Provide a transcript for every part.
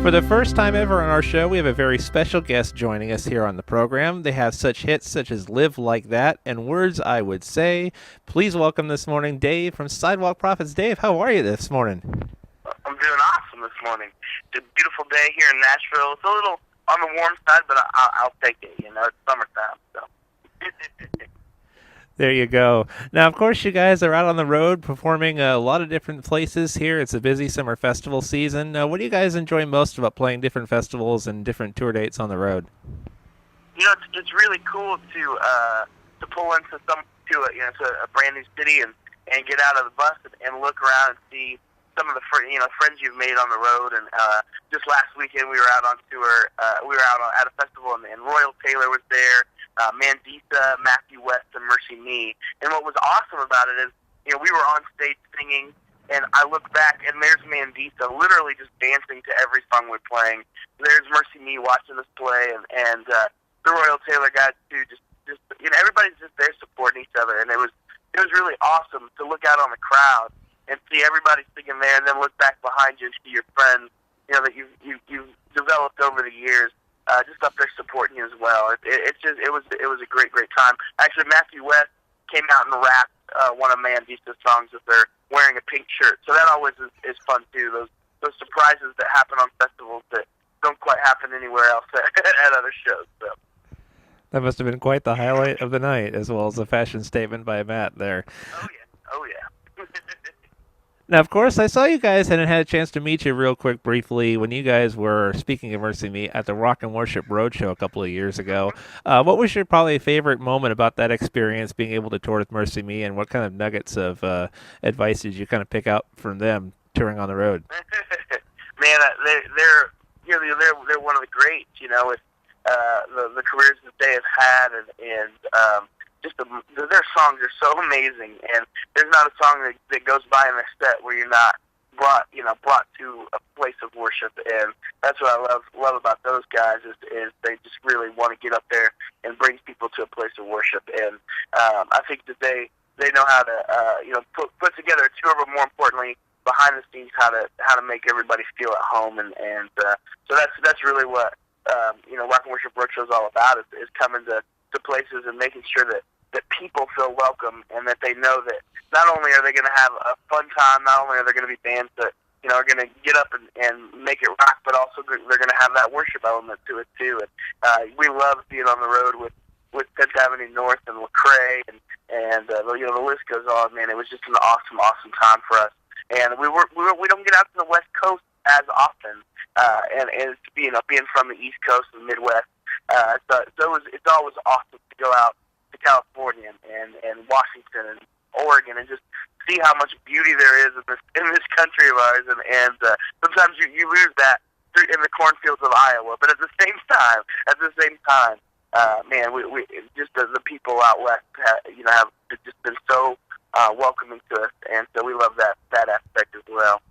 For the first time ever on our show, we have a very special guest joining us here on the program. They have such hits such as Live Like That and Words I Would Say. Please welcome this morning Dave from Sidewalk Prophets. Dave, how are you this morning? I'm doing awesome this morning. It's a beautiful day here in Nashville. It's a little on the warm side, but I'll take it. You know, it's summertime, so. There you go. Now, of course, you guys are out on the road performing a lot of different places here. It's a busy summer festival season. What do you guys enjoy most about playing different festivals and different tour dates on the road? You know, it's really cool to pull into to a brand new city and get out of the bus and look around and see some of the friends you've made on the road. And just last weekend we were out on tour. We were out at a festival and Royal Taylor was there. Mandisa, Matthew West, and Mercy Me. And what was awesome about it is, you know, we were on stage singing, and I look back, and there's Mandisa literally just dancing to every song we're playing. There's Mercy Me watching us play, and the Royal Taylor guys too. Just you know, everybody's just there supporting each other, and it was really awesome to look out on the crowd and see everybody singing there, and then look back behind you and see your friends, you know, that you've developed over the years. Just up there supporting you as well. It was a great time. Actually, Matthew West came out and rapped one of Mandisa's songs if they're wearing a pink shirt. So that always is fun too. Those surprises that happen on festivals that don't quite happen anywhere else at other shows. So. That must have been quite the highlight of the night, as well as a fashion statement by Matt there. Oh yeah. Now, of course, I saw you guys and had a chance to meet you real quick briefly when you guys were, speaking of Mercy Me, at the Rock and Worship Roadshow a couple of years ago. What was your probably favorite moment about that experience, being able to tour with Mercy Me, and what kind of nuggets of advice did you kind of pick out from them touring on the road? Man, they're one of the greats, you know, with the careers that they have had, and just their songs are so amazing, and there's not a song that goes by in their set where you're not brought to a place of worship, and that's what I love about those guys is they just really want to get up there and bring people to a place of worship, and I think that they know how to put together a tour, but more importantly behind the scenes how to make everybody feel at home, and so that's really what Rock and Worship Roadshow is all about is coming to places and making sure that people feel welcome and that they know that not only are they going to have a fun time, not only are there going to be bands that are going to get up and make it rock, but also they're going to have that worship element to it too. And we love being on the road with 10th Avenue North and Lecrae and the list goes on. Man, it was just an awesome time for us. And we don't get out to the West Coast as often, and it's being from the East Coast and the Midwest. So it's always awesome to go out to California and Washington and Oregon and just see how much beauty there is in this country of ours, and sometimes you lose that in the cornfields of Iowa, but at the same time, man, we just the people out west have just been so welcoming to us, and so we love that aspect as well.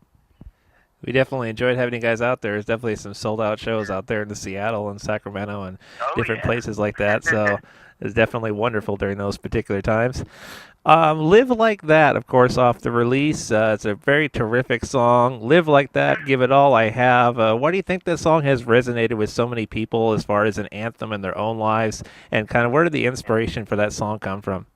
We definitely enjoyed having you guys out there. There's definitely some sold-out shows out there in Seattle and Sacramento and different places like that. So it's definitely wonderful during those particular times. Live Like That, of course, off the release. It's a very terrific song. Live Like That, Give It All I Have. Why do you think this song has resonated with so many people as far as an anthem in their own lives? And kind of where did the inspiration for that song come from?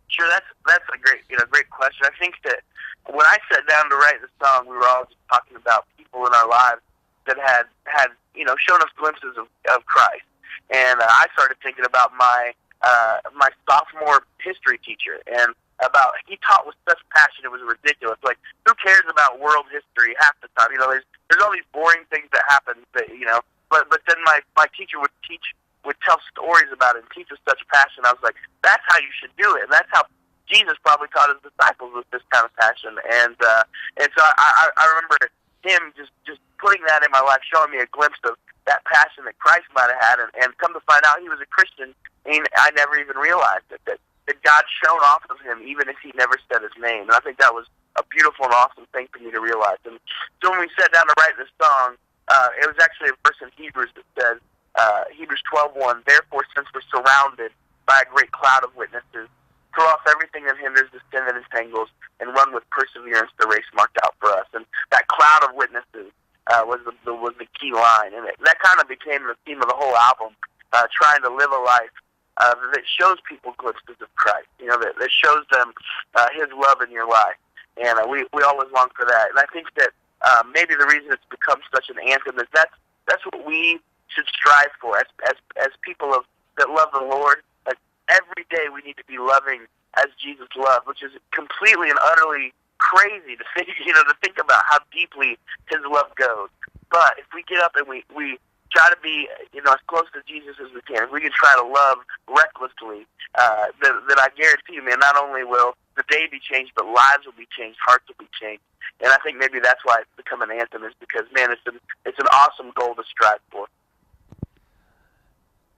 Sure, that's a great question. I think that when I sat down to write the song, we were all just talking about people in our lives that had shown us glimpses of Christ, and I started thinking about my sophomore history teacher, and about he taught with such passion it was ridiculous. Like, who cares about world history half the time? There's all these boring things that happen that but then my teacher would tell stories about it and teach with such passion. I was like, that's how you should do it, and that's how Jesus probably taught his disciples with this kind of passion, and so I remember him just putting that in my life, showing me a glimpse of that passion that Christ might have had, and come to find out he was a Christian, and I never even realized it, that God shone off of him even if he never said his name, and I think that was a beautiful and awesome thing for me to realize. And so when we sat down to write this song, it was actually a verse in Hebrews that says, Hebrews 12:1, therefore, since we're surrounded by a great cloud of witnesses, throw off everything that hinders the sin that entangles, and run with perseverance the race marked out for us. And that cloud of witnesses was the key line, and that kind of became the theme of the whole album. Trying to live a life that shows people glimpses of Christ. That shows them His love in your life, and we always long for that. And I think that maybe the reason it's become such an anthem is that's what we should strive for as people that love the Lord. Like every day, we need to be loving as Jesus loved, which is completely and utterly crazy to think, to think about how deeply His love goes. But if we get up and we try to be, as close to Jesus as we can, if we can try to love recklessly, then I guarantee you, man, not only will the day be changed, but lives will be changed, hearts will be changed. And I think maybe that's why it's become an anthem, is because, man, it's an awesome goal to strive for.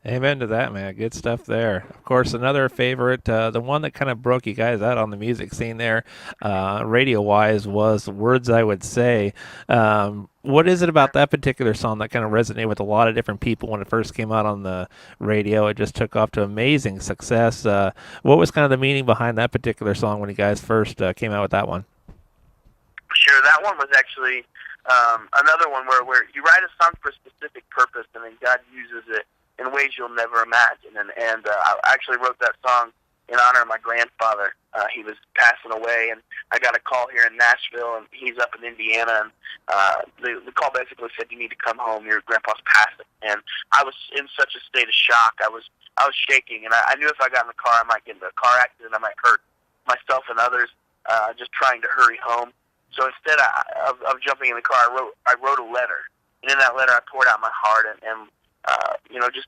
Amen to that, man. Good stuff there. Of course, another favorite, the one that kind of broke you guys out on the music scene there, radio-wise, was Words I Would Say. What is it about that particular song that kind of resonated with a lot of different people when it first came out on the radio? It just took off to amazing success. What was kind of the meaning behind that particular song when you guys first came out with that one? Sure, that one was actually another one where you write a song for a specific purpose, and then God uses it in ways you'll never imagine. And I actually wrote that song in honor of my grandfather. He was passing away, and I got a call here in Nashville, and he's up in Indiana, and the call basically said, "You need to come home. Your grandpa's passing." And I was in such a state of shock. I was shaking, and I knew if I got in the car, I might get into a car accident. I might hurt myself and others just trying to hurry home. So instead of jumping in the car, I wrote a letter, and in that letter, I poured out my heart, and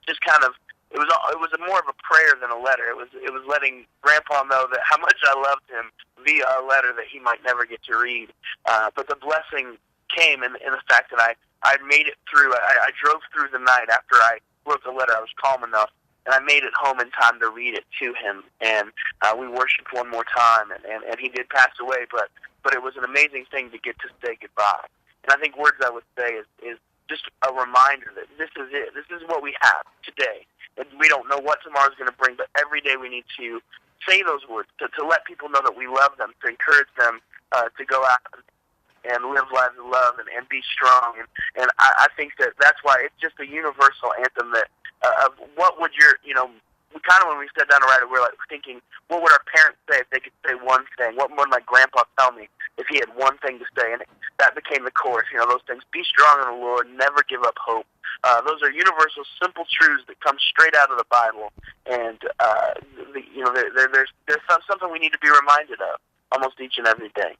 just kind of, it was more of a prayer than a letter. It was letting Grandpa know that how much I loved him via a letter that he might never get to read. But the blessing came in the fact that I made it through. I drove through the night after I wrote the letter. I was calm enough, and I made it home in time to read it to him. And we worshiped one more time, and he did pass away, but it was an amazing thing to get to say goodbye. And I think Words I Would Say is just a reminder that this is it. This is what we have today. And we don't know what tomorrow's going to bring, but every day we need to say those words, to let people know that we love them, to encourage them to go out and live lives of love and be strong. And I think that's why it's just a universal anthem that of what would we kind of, when we sat down to write it, we were like thinking, what would our parents say if they could say one thing? What would my grandpa tell me if he had one thing to say? And that became the chorus, those things. Be strong in the Lord, never give up hope. Those are universal, simple truths that come straight out of the Bible. And, there's something we need to be reminded of almost each and every day.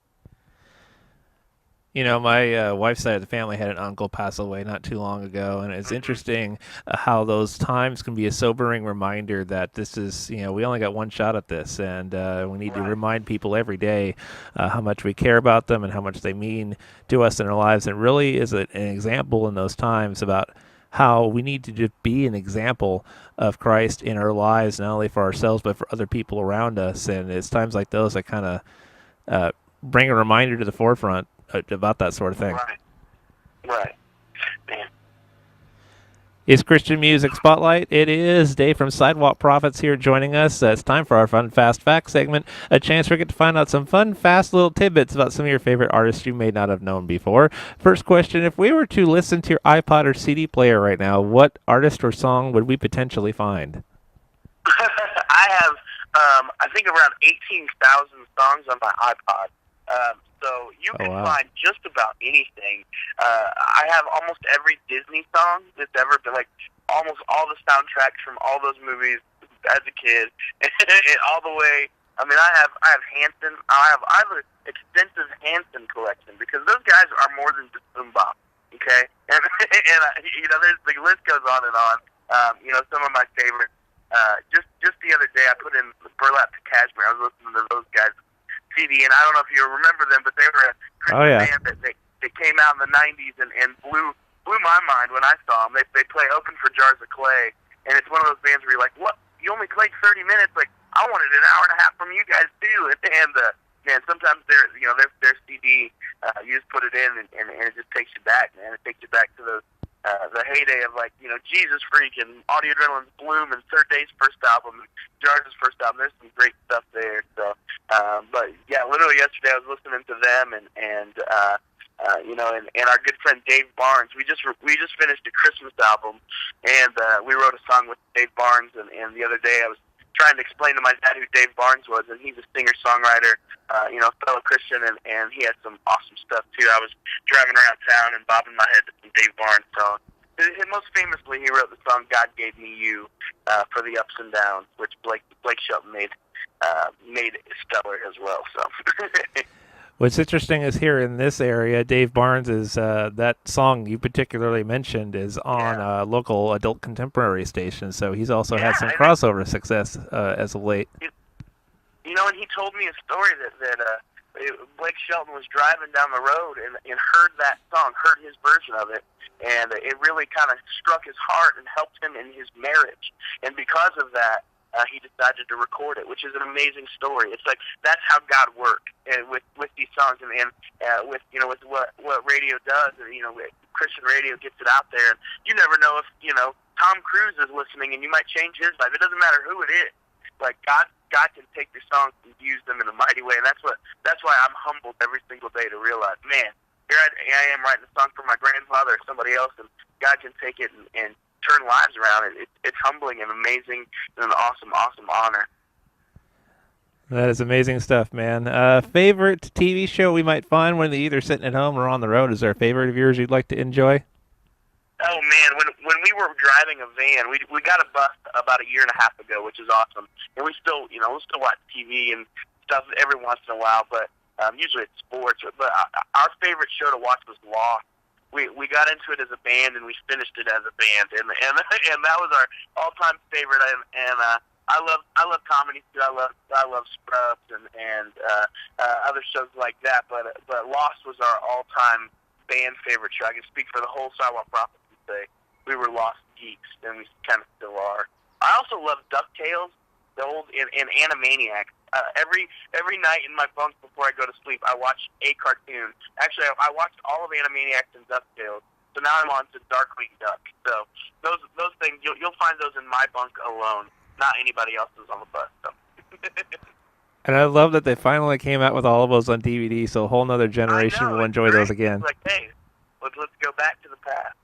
My wife's side of the family had an uncle pass away not too long ago, and it's interesting how those times can be a sobering reminder that this is, we only got one shot at this, and we need to remind people every day how much we care about them and how much they mean to us in our lives. And it really is an example in those times about how we need to just be an example of Christ in our lives, not only for ourselves, but for other people around us. And it's times like those that kind of bring a reminder to the forefront about that sort of thing. Right. Man. It's Christian Music Spotlight. It is Dave from Sidewalk Prophets here joining us. It's time for our Fun Fast Fact segment, a chance for you to find out some fun, fast little tidbits about some of your favorite artists you may not have known before. First question, if we were to listen to your iPod or CD player right now, what artist or song would we potentially find? I have, I think, around 18,000 songs on my iPod. So you can find just about anything. I have almost every Disney song that's ever been, like almost all the soundtracks from all those movies as a kid, all the way. I mean, I have Hanson. I have an extensive Hanson collection because those guys are more than just boom-bop. Okay, and there's the list goes on and on. Some of my favorites. Just the other day, I put in Burlap to Cashmere. I was listening to those guys. CD, and I don't know if you remember them, but they were a Christian band that came out in the 90s and blew my mind when I saw them. They play Open for Jars of Clay, and it's one of those bands where you're like, what? You only played 30 minutes? Like, I wanted an hour and a half from you guys, too. And sometimes their CD, you just put it in, and it just takes you back, man. It takes you back to the heyday of, like, Jesus Freak and Audio Adrenaline's Bloom and Third Day's first album, and Jars' first album. There's some great stuff there. So, but yeah, literally yesterday I was listening to them, and and our good friend Dave Barnes. We just finished a Christmas album, and we wrote a song with Dave Barnes. And the other day I was trying to explain to my dad who Dave Barnes was, and he's a singer-songwriter, fellow Christian, and he had some awesome stuff too. I was driving around town and bobbing my head to some Dave Barnes songs. And most famously, he wrote the song "God Gave Me You" for the ups and downs, which Blake Shelton made stellar as well. So. What's interesting is here in this area, Dave Barnes is that song you particularly mentioned is on a local adult contemporary station. So he's also had some crossover success as of late. And he told me a story that Blake Shelton was driving down the road and heard that song, heard his version of it, and it really kind of struck his heart and helped him in his marriage. And because of that, he decided to record it, which is an amazing story. It's like that's how God works, and with these songs, and with what radio does, and Christian radio gets it out there. And you never know if Tom Cruise is listening, and you might change his life. It doesn't matter who it is. Like God can take your songs and use them in a mighty way, and that's why I'm humbled every single day to realize, man, here I am writing a song for my grandfather or somebody else, and God can take it and turn lives around. It's humbling and amazing and an awesome honor. That is amazing stuff, man. Favorite TV show we might find when either sitting at home or on the road? Is there a favorite of yours you'd like to enjoy? Oh man, when we were driving a van, we got a bus about a year and a half ago, which is awesome. And we still watch TV and stuff every once in a while, but usually it's sports. But our favorite show to watch was Lost. We got into it as a band, and we finished it as a band, and that was our all-time favorite. And I love comedy too. I love Scrubs and other shows like that. But Lost was our all-time band favorite show. I can speak for the whole Sidewalk Prophets and say we were Lost geeks, and we kind of still are. I also love DuckTales, the old and Animaniacs. Every night in my bunk before I go to sleep, I watch a cartoon. Actually, I watched all of Animaniacs and DuckTales. So now I'm on to Darkwing Duck. So those things you'll find those in my bunk alone, not anybody else's on the bus. So. And I love that they finally came out with all of those on DVD, so a whole nother generation will enjoy those again. It's like, hey, let's go back to the past.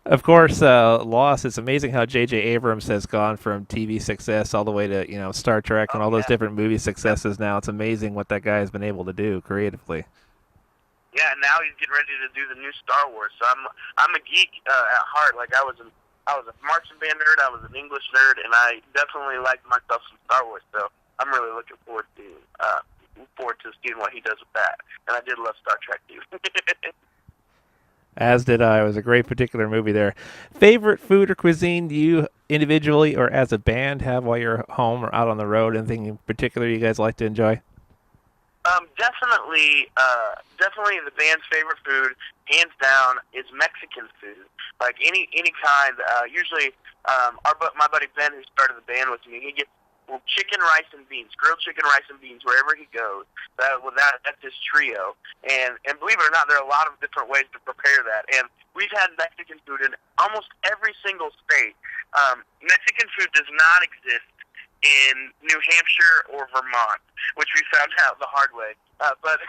Of course, Lost. It's amazing how J.J. Abrams has gone from TV success all the way to Star Trek and all those different movie successes. Now it's amazing what that guy has been able to do creatively. Yeah, and now he's getting ready to do the new Star Wars. So I'm a geek at heart. Like I was a marching band nerd. I was an English nerd, and I definitely liked myself some Star Wars. So I'm really looking forward to seeing what he does with that. And I did love Star Trek too. As did I. It was a great particular movie there. Favorite food or cuisine do you individually or as a band have while you're home or out on the road? Anything in particular you guys like to enjoy? Definitely the band's favorite food, hands down, is Mexican food. Like any kind. Usually, my buddy Ben, who started the band with me, he gets chicken, rice, and beans, grilled chicken, rice, and beans wherever he goes. That's his trio. And believe it or not, there are a lot of different ways to prepare that. And we've had Mexican food in almost every single state. Mexican food does not exist in New Hampshire or Vermont, which we found out the hard way. But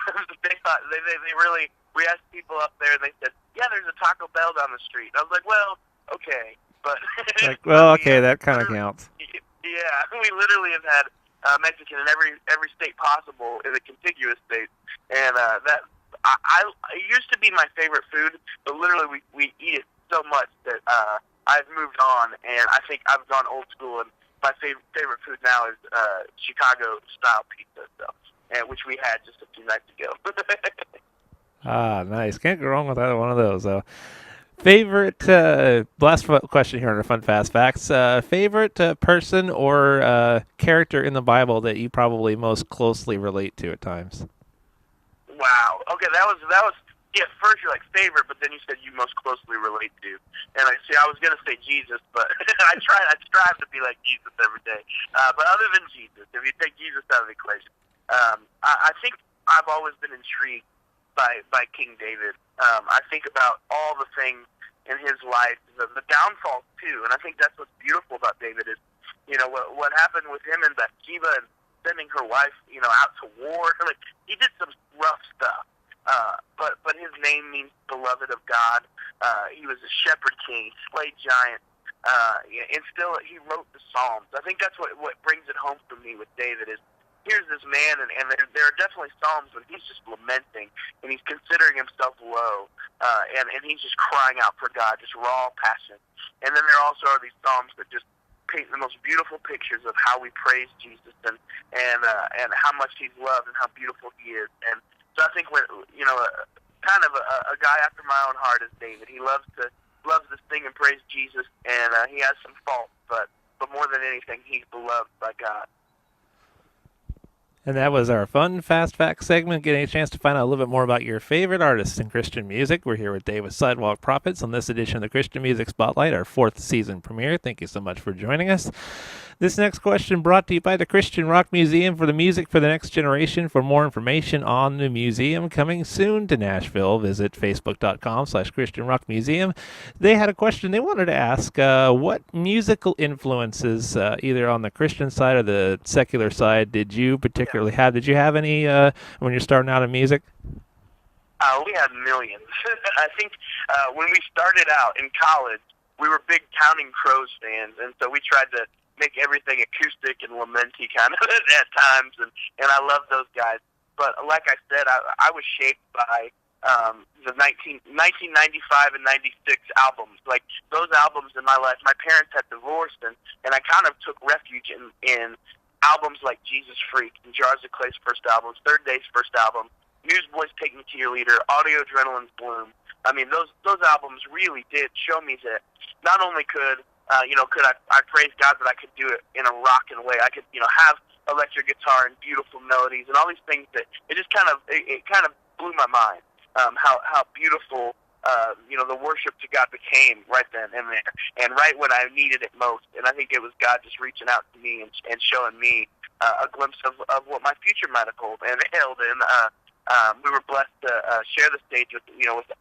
they thought they really. We asked people up there, and they said, "Yeah, there's a Taco Bell down the street." I was like, "Well, okay, but okay, that kind of counts." Yeah, we literally have had Mexican in every state possible in the contiguous states, and it used to be my favorite food, but literally we eat it so much that I've moved on, and I think I've gone old school, and my favorite food now is Chicago style pizza, which we had just a few nights ago. Nice. Can't go wrong with either one of those. Favorite, last question here on our Fun Fast Facts. Favorite person or character in the Bible that you probably most closely relate to at times? Wow. Okay, that was. Yeah, first you're like favorite, but then you said you most closely relate to. And I was gonna say Jesus, but I strive to be like Jesus every day. But other than Jesus, if you take Jesus out of the equation, I think I've always been intrigued by King David. I think about all the things in his life, the downfalls too, and I think that's what's beautiful about David is, what happened with him and Bathsheba, sending her wife, out to war. Like, he did some rough stuff. But his name means beloved of God. He was a shepherd king, slayed giant. And still, he wrote the Psalms. I think that's what brings it home for me with David is, here's this man, and there are definitely Psalms when he's just lamenting, and he's considering himself low, and he's just crying out for God, just raw passion. And then there also are these Psalms that just paint the most beautiful pictures of how we praise Jesus and how much he's loved and how beautiful he is. And so I think kind of a guy after my own heart is David. He loves to sing and praise Jesus, and he has some faults, but more than anything, he's beloved by God. And that was our fun Fast Facts segment, getting a chance to find out a little bit more about your favorite artists in Christian music. We're here with Dave with Sidewalk Prophets on this edition of the Christian Music Spotlight, our 4th season premiere. Thank you so much for joining us. This next question brought to you by the Christian Rock Museum for the Music for the Next Generation. For more information on the museum coming soon to Nashville, visit facebook.com/Christian Rock Museum. They had a question they wanted to ask. What musical influences, either on the Christian side or the secular side, did you particularly have? Did you have any when you're starting out in music? We had millions. I think when we started out in college, we were big Counting Crows fans, and so we tried to make everything acoustic and lamenty kind of at times, and I love those guys. But like I said, I was shaped by the 1995 and 96 albums. Like, those albums in my life, my parents had divorced, and I kind of took refuge in albums like Jesus Freak and Jars of Clay's first album, Third Day's first album, Newsboys Take Me to Your Leader, Audio Adrenaline's Bloom. I mean, those albums really did show me that not only could I praise God, but I could do it in a rockin' way. I could, have electric guitar and beautiful melodies and all these things that it just kind of blew my mind. How beautiful, the worship to God became right then and there, and right when I needed it most. And I think it was God just reaching out to me and showing me a glimpse of what my future might have held. And we were blessed to share the stage with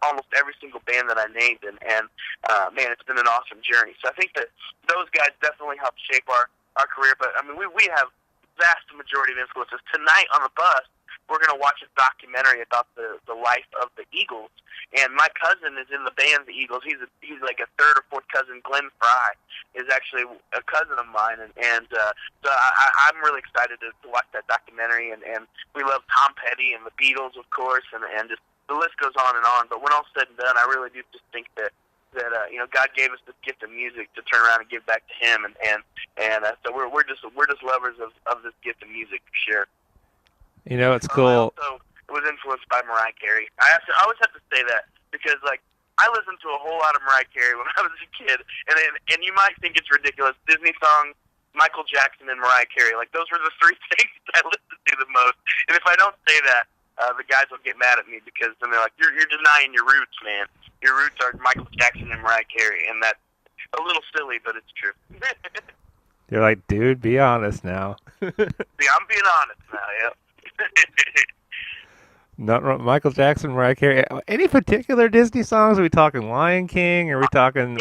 almost every single band that I named, and man, it's been an awesome journey. So I think that those guys definitely helped shape our career. But I mean, we have vast majority of influences. Tonight on the bus, we're going to watch a documentary about the life of the Eagles, and my cousin is in the band, the Eagles. He's like a third or fourth cousin. Glenn Fry is actually a cousin of mine, and so I'm really excited to watch that documentary. And we love Tom Petty and the Beatles, of course, and just the list goes on and on. But when all's said and done, I really do just think that God gave us this gift of music to turn around and give back to Him, and so we're just lovers of this gift of music for sure. It's cool. I also was influenced by Mariah Carey. I always have to say that because, like, I listened to a whole lot of Mariah Carey when I was a kid, and you might think it's ridiculous. Disney songs, Michael Jackson, and Mariah Carey. Like, those were the 3 things I listened to the most. And if I don't say that, the guys will get mad at me because then they're like, "You're denying your roots, man. Your roots are Michael Jackson and Mariah Carey," and that's a little silly, but it's true. You're like, dude, be honest now. See, I'm being honest now. Yep. Not Michael Jackson, Mariah Carey. Any particular Disney songs? Are we talking Lion King? Are we talking?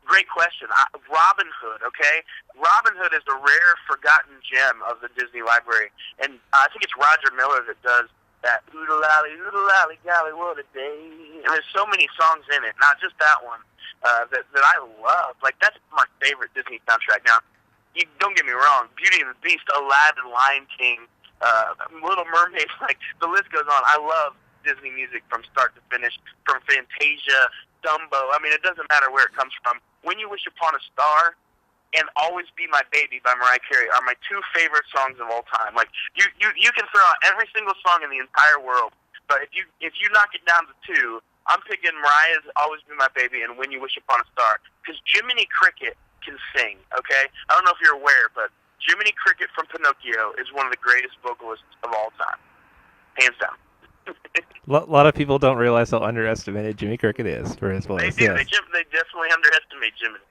Great question. Robin Hood, okay? Robin Hood is a rare, forgotten gem of the Disney library, and I think it's Roger Miller that does that. Oodle-lally, golly, what a day! And there's so many songs in it, not just that one, that I love. Like, that's my favorite Disney soundtrack. Now, don't get me wrong, Beauty and the Beast, Aladdin, Lion King, Little Mermaid, like, the list goes on. I love Disney music from start to finish, from Fantasia, Dumbo. I mean, it doesn't matter where it comes from. When You Wish Upon a Star and Always Be My Baby by Mariah Carey are my 2 favorite songs of all time. Like, you can throw out every single song in the entire world, but if you knock it down to 2, I'm picking Mariah's Always Be My Baby and When You Wish Upon a Star, because Jiminy Cricket can sing, okay? I don't know if you're aware, but Jiminy Cricket from Pinocchio is one of the greatest vocalists of all time. Hands down. A lot of people don't realize how underestimated Jimmy Cricket is for his voice. They do. Yes. They definitely underestimate Jiminy.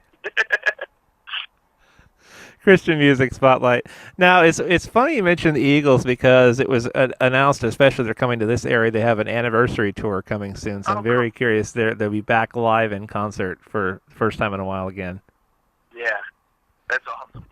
Christian Music Spotlight. Now, it's funny you mentioned the Eagles because it was announced, especially they're coming to this area, they have an anniversary tour coming soon. So I'm very curious. They'll be back live in concert for the first time in a while again. Yeah, that's awesome.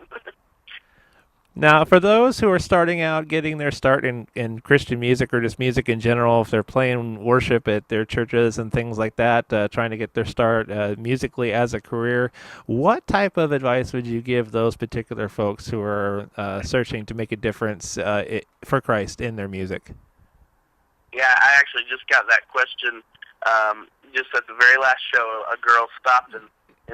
Now, for those who are starting out, getting their start in Christian music or just music in general, if they're playing worship at their churches and things like that, trying to get their start musically as a career, what type of advice would you give those particular folks who are searching to make a difference for Christ in their music? Yeah, I actually just got that question just at the very last show. A girl stopped in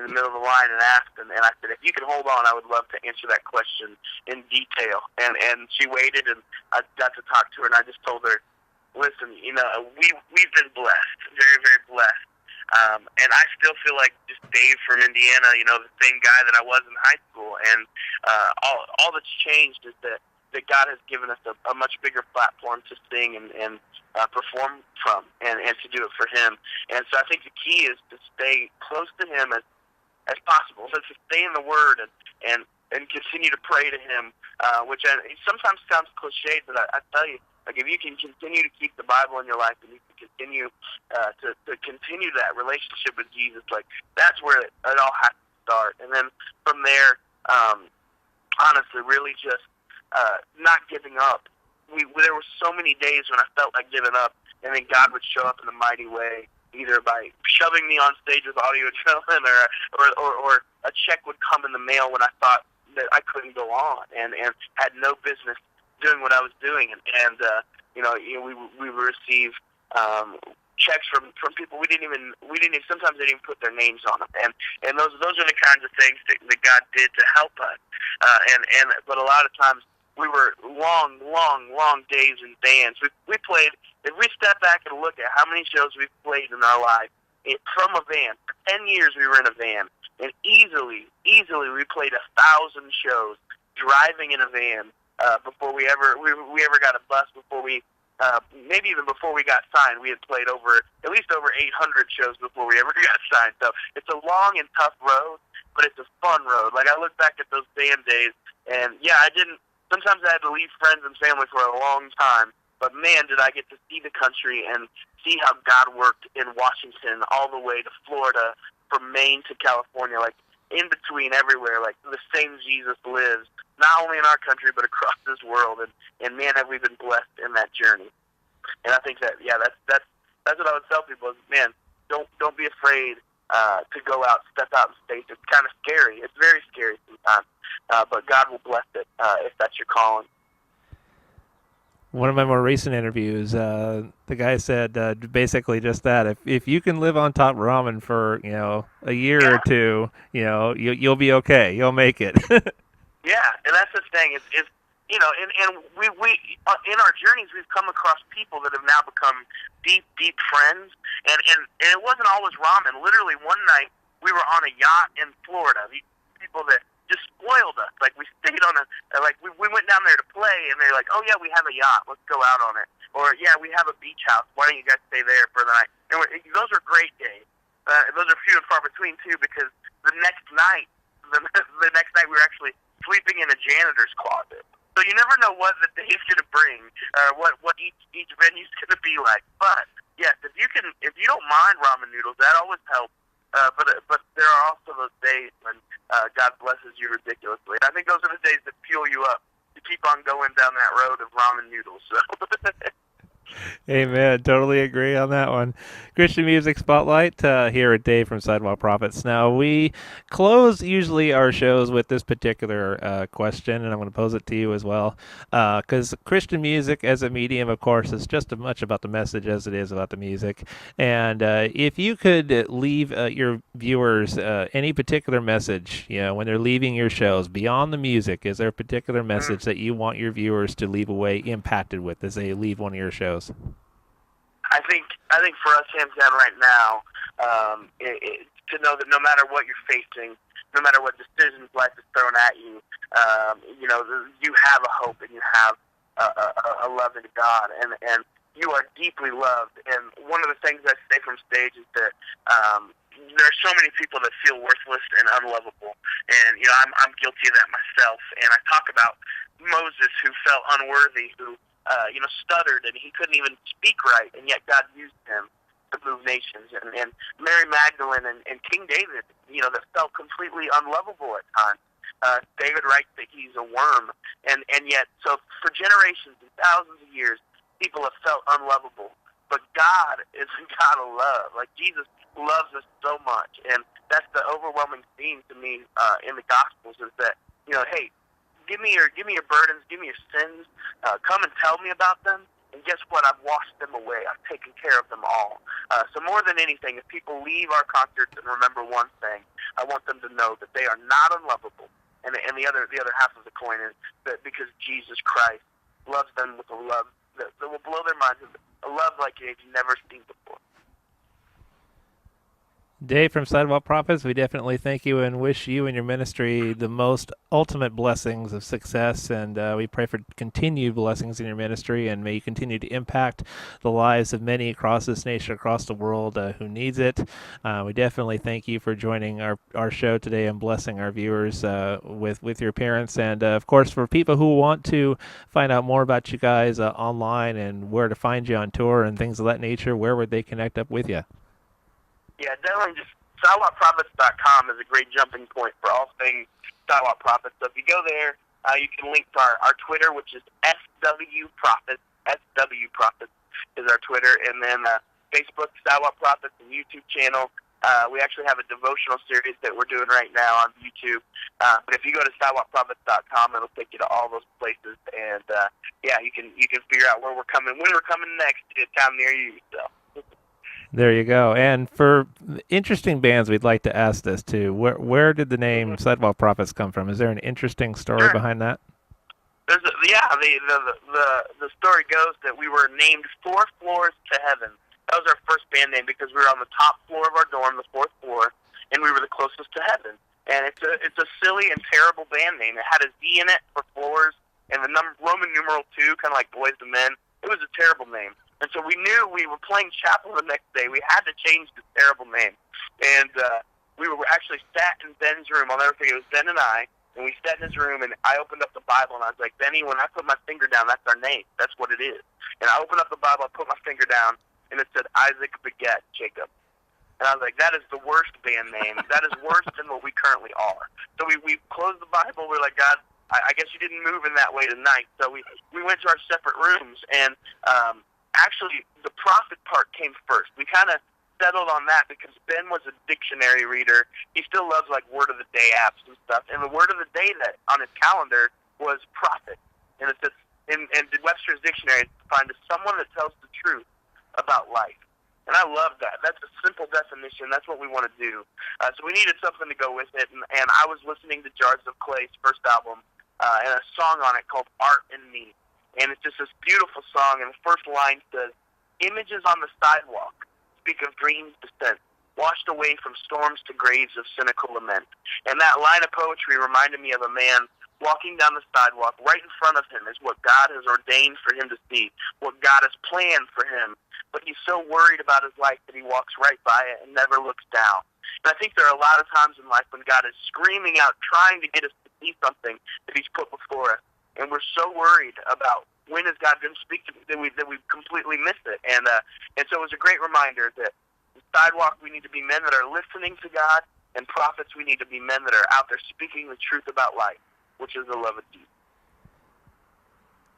the middle of the line and asked, and I said, if you can hold on, I would love to answer that question in detail. And she waited, and I got to talk to her, and I just told her, listen, we've been blessed, very, very blessed. And I still feel like just Dave from Indiana, the same guy that I was in high school. And all that's changed is that God has given us a much bigger platform to sing and perform from, and to do it for Him. And so I think the key is to stay close to Him as possible. So to stay in the Word and continue to pray to Him, which it sometimes sounds cliche, but I tell you, like if you can continue to keep the Bible in your life and you can continue to continue that relationship with Jesus, like that's where it all has to start. And then from there, honestly, really just not giving up. There were so many days when I felt like giving up, and then God would show up in a mighty way, either by shoving me on stage with audio adrenaline, or a check would come in the mail when I thought that I couldn't go on and had no business doing what I was doing, and we would receive checks from people we didn't even sometimes they didn't even put their names on them, and those are the kinds of things that God did to help us, but a lot of times we were long days in bands. We played. If we step back and look at how many shows we've played in our life from a van, for 10 years we were in a van, and easily we played 1,000 shows driving in a van before we ever got a bus. Before we maybe even before we got signed, we had played at least over 800 shows before we ever got signed. So it's a long and tough road, but it's a fun road. Like I look back at those band days, and yeah, I didn't. Sometimes I had to leave friends and family for a long time, but man, did I get to see the country and see how God worked in Washington all the way to Florida, from Maine to California, like in between everywhere, like the same Jesus lives, not only in our country, but across this world, and man, have we been blessed in that journey. And I think that, yeah, that's what I would tell people is, man, don't be afraid to go out, step out in faith. It's kind of scary. It's very scary sometimes. But God will bless it if that's your calling. One of my more recent interviews, the guy said basically just that. If you can live on top ramen for a year or Yeah. two, you'll be okay. You'll make it. Yeah, and that's the thing. It's and we in our journeys we've come across people that have now become deep friends, and it wasn't always ramen. Literally one night we were on a yacht in Florida. These people that just spoiled us. Like we stayed on we went down there to play, and they're like, oh yeah, we have a yacht. Let's go out on it. Or yeah, we have a beach house. Why don't you guys stay there for the night? And those are great days. Those are few and far between too, because the next night we were actually sleeping in a janitor's closet. So you never know what the day's going to bring, what each venue's going to be like. But yes, if you don't mind ramen noodles, that always helps. But there are also those days when God blesses you ridiculously. And I think those are the days that fuel you up to keep on going down that road of ramen noodles. So. Amen. Totally agree on that one. Christian Music Spotlight here at Dave from Sidewalk Prophets. Now, we close usually our shows with this particular question, and I'm going to pose it to you as well. Because Christian music as a medium, of course, is just as much about the message as it is about the music. And if you could leave your viewers any particular message, when they're leaving your shows, beyond the music, is there a particular message that you want your viewers to leave away impacted with as they leave one of your shows? I think for us, hands down, right now, to know that no matter what you're facing, no matter what decisions life is thrown at you, you have a hope and you have a loving God, and you are deeply loved. And one of the things I say from stage is that there are so many people that feel worthless and unlovable, and I'm guilty of that myself. And I talk about Moses, who felt unworthy, who stuttered, and he couldn't even speak right, and yet God used him to move nations. And Mary Magdalene and King David, that felt completely unlovable at times. David writes that he's a worm, and yet, so for generations and thousands of years, people have felt unlovable. But God is a God of love. Like, Jesus loves us so much, and that's the overwhelming theme to me in the Gospels, is that, hey, give me your burdens, give me your sins, come and tell me about them. And guess what? I've washed them away. I've taken care of them all. So more than anything, if people leave our concerts and remember one thing, I want them to know that they are not unlovable. And the other half of the coin is that because Jesus Christ loves them with a love that will blow their minds, a love like they've never seen before. Dave from Sidewalk Prophets, we definitely thank you and wish you and your ministry the most ultimate blessings of success, and we pray for continued blessings in your ministry, and may you continue to impact the lives of many across this nation, across the world who needs it. We definitely thank you for joining our show today and blessing our viewers with your appearance, and of course for people who want to find out more about you guys online and where to find you on tour and things of that nature, where would they connect up with you? Yeah, definitely just sidewalkprophets.com is a great jumping point for all things Sidewalk Prophets. So if you go there, you can link to our Twitter, which is SW Prophets. SW Prophets is our Twitter. And then Facebook, Sidewalk Prophets, and YouTube channel. We actually have a devotional series that we're doing right now on YouTube. But if you go to sidewalkprophets.com, it'll take you to all those places. And, you can figure out when we're coming next to a town near you. So. There you go. And for interesting bands, we'd like to ask this too. Where did the name Sidewalk Prophets come from? Is there an interesting story behind that? The story goes that we were named 4 Floors to Heaven. That was our first band name because we were on the top floor of our dorm, the 4th floor, and we were the closest to heaven. And it's a silly and terrible band name. It had a Z in it for floors, and the Roman numeral 2, kind of like Boys to Men. It was a terrible name. And so we knew we were playing chapel the next day. We had to change this terrible name. And we were actually sat in Ben's room. I'll never forget. It was Ben and I. And we sat in his room, and I opened up the Bible, and I was like, Benny, when I put my finger down, that's our name. That's what it is. And I opened up the Bible, I put my finger down, and it said, Isaac beget Jacob. And I was like, that is the worst band name. That is worse than what we currently are. So we closed the Bible. We're like, God, I guess you didn't move in that way tonight. So we went to our separate rooms, and actually, the prophet part came first. We kind of settled on that because Ben was a dictionary reader. He still loves, like, Word of the Day apps and stuff. And the Word of the Day that on his calendar was prophet. And it's just, in Webster's Dictionary, it's defined as someone that tells the truth about life. And I love that. That's a simple definition. That's what we want to do. So we needed something to go with it. And I was listening to Jars of Clay's first album and a song on it called Art in Me. And it's just this beautiful song, and the first line says, images on the sidewalk speak of dreams descent, washed away from storms to graves of cynical lament. And that line of poetry reminded me of a man walking down the sidewalk. Right in front of him is what God has ordained for him to see, what God has planned for him. But he's so worried about his life that he walks right by it and never looks down. And I think there are a lot of times in life when God is screaming out, trying to get us to see something that he's put before us. And we're so worried about when is God going to speak to me that we completely miss it. And so it was a great reminder that in Sidewalk we need to be men that are listening to God, and prophets we need to be men that are out there speaking the truth about life, which is the love of Jesus.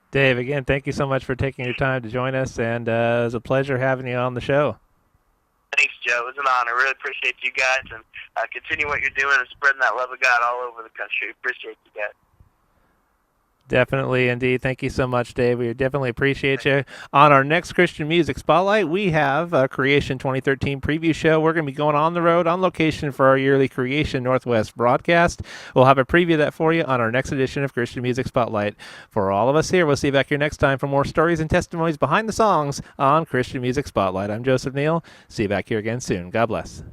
Dave, again, thank you so much for taking your time to join us, and it was a pleasure having you on the show. Thanks, Joe. It was an honor. Really appreciate you guys, and continue what you're doing and spreading that love of God all over the country. Appreciate you guys. Definitely, indeed. Thank you so much, Dave. We definitely appreciate you. On our next Christian Music Spotlight, we have a Creation 2013 preview show. We're going to be going on the road, on location for our yearly Creation Northwest broadcast. We'll have a preview of that for you on our next edition of Christian Music Spotlight. For all of us here, we'll see you back here next time for more stories and testimonies behind the songs on Christian Music Spotlight. I'm Joseph Neal. See you back here again soon. God bless.